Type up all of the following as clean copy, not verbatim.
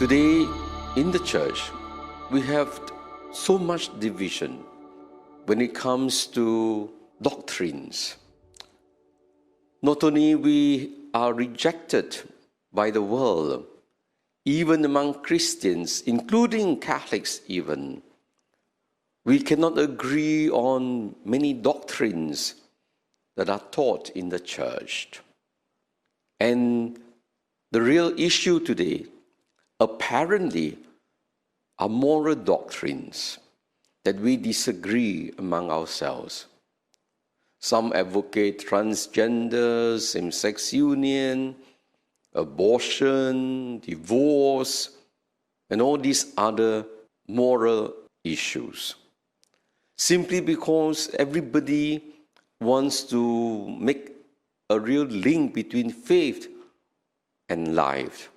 Today, in the church, we have so much division when it comes to doctrines. Not only we are rejected by the world, even among Christians, including Catholics even, we cannot agree on many doctrines that are taught in the church. And the real issue today, apparently, are moral doctrines that we disagree among ourselves. Some advocate transgender, same-sex union, abortion, divorce, and all these other moral issues. Simply because everybody wants to make a real link between faith and life.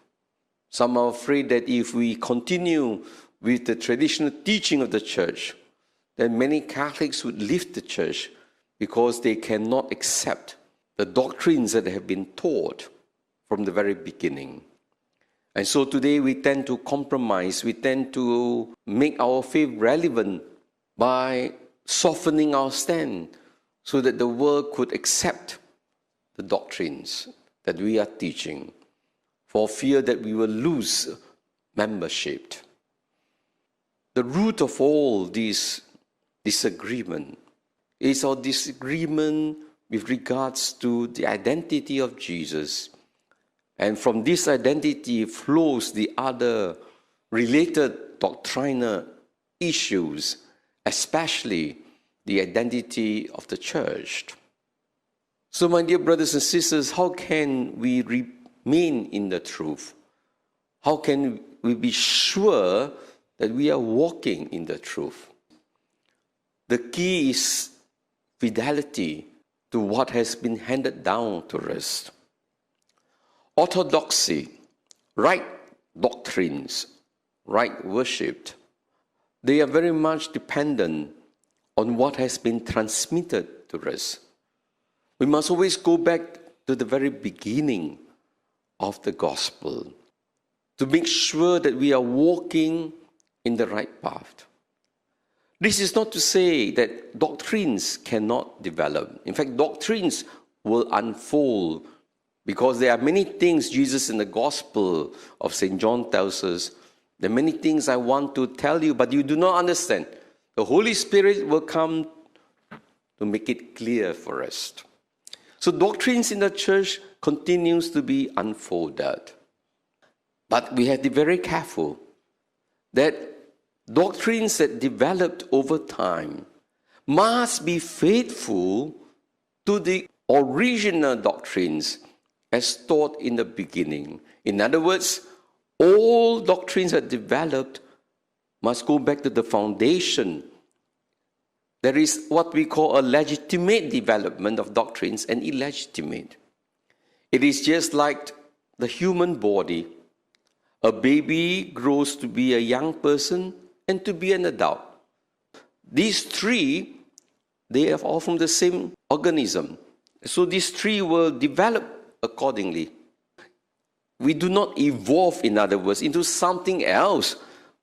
Some are afraid that if we continue with the traditional teaching of the church, then many Catholics would leave the church because they cannot accept the doctrines that have been taught from the very beginning. And so today we tend to compromise, we tend to make our faith relevant by softening our stand so that the world could accept the doctrines that we are teaching, for fear that we will lose membership. The root of all this disagreement is our disagreement with regards to the identity of Jesus. And from this identity flows the other related doctrinal issues, especially the identity of the church. So, my dear brothers and sisters, how can we remain in the truth? How can we be sure that we are walking in the truth? The key is fidelity to what has been handed down to us. Orthodoxy, right doctrines, right worship, they are very much dependent on what has been transmitted to us. We must always go back to the very beginning of the gospel to make sure that we are walking in the right path. This is not to say that doctrines cannot develop. In fact, doctrines will unfold because there are many things Jesus in the Gospel of St. John tells us. There are many things I want to tell you, but you do not understand. The Holy Spirit will come to make it clear for us. So doctrines in the church continues to be unfolded. But we have to be very careful that doctrines that developed over time must be faithful to the original doctrines as taught in the beginning. In other words, all doctrines that developed must go back to the foundation. There is what we call a legitimate development of doctrines and illegitimate. It is just like the human body. A baby grows to be a young person and to be an adult. These three, they are all from the same organism. So these three will develop accordingly. We do not evolve, in other words, into something else.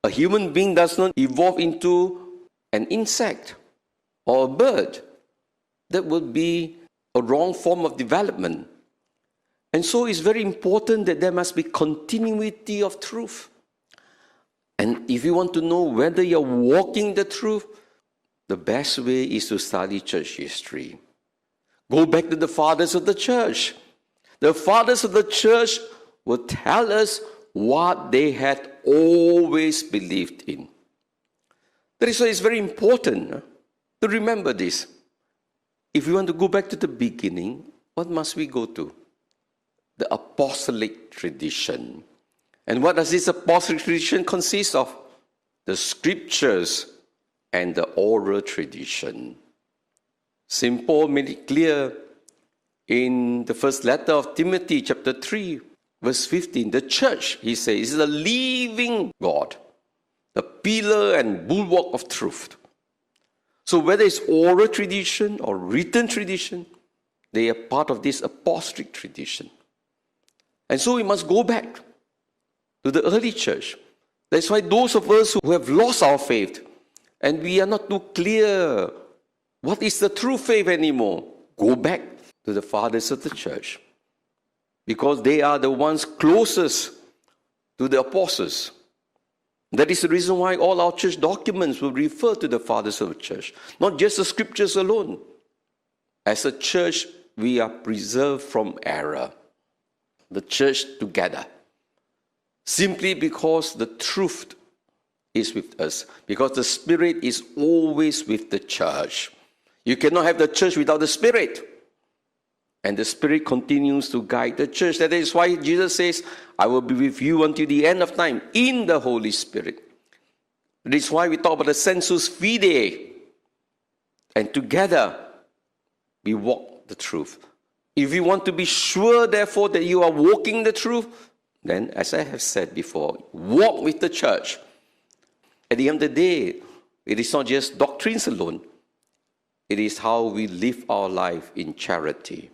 A human being does not evolve into an insect or a bird. That would be a wrong form of development. And so it's very important that there must be continuity of truth. And if you want to know whether you're walking the truth, the best way is to study church history. Go back to the fathers of the church. The fathers of the church will tell us what they had always believed in. That is why it's very important to remember this. If we want to go back to the beginning, what must we go to? The apostolic tradition. And what does this apostolic tradition consist of? The scriptures and the oral tradition. St. Paul made it clear in the first letter of Timothy, chapter 3, verse 15. The church, he says, is a living God, the pillar and bulwark of truth. So whether it's oral tradition or written tradition, they are part of this apostolic tradition. And so we must go back to the early church. That's why those of us who have lost our faith and we are not too clear what is the true faith anymore, go back to the fathers of the church, because they are the ones closest to the apostles. That is the reason why all our church documents will refer to the fathers of the church, not just the scriptures alone. As a church, we are preserved from error. The church together. Simply because the truth is with us. Because the Spirit is always with the church. You cannot have the church without the Spirit. And the Spirit continues to guide the church. That is why Jesus says, I will be with you until the end of time in the Holy Spirit. That is why we talk about the sensus fidei. And together, we walk the truth. If you want to be sure, therefore, that you are walking the truth, then, as I have said before, walk with the church. At the end of the day, it is not just doctrines alone. It is how we live our life in charity.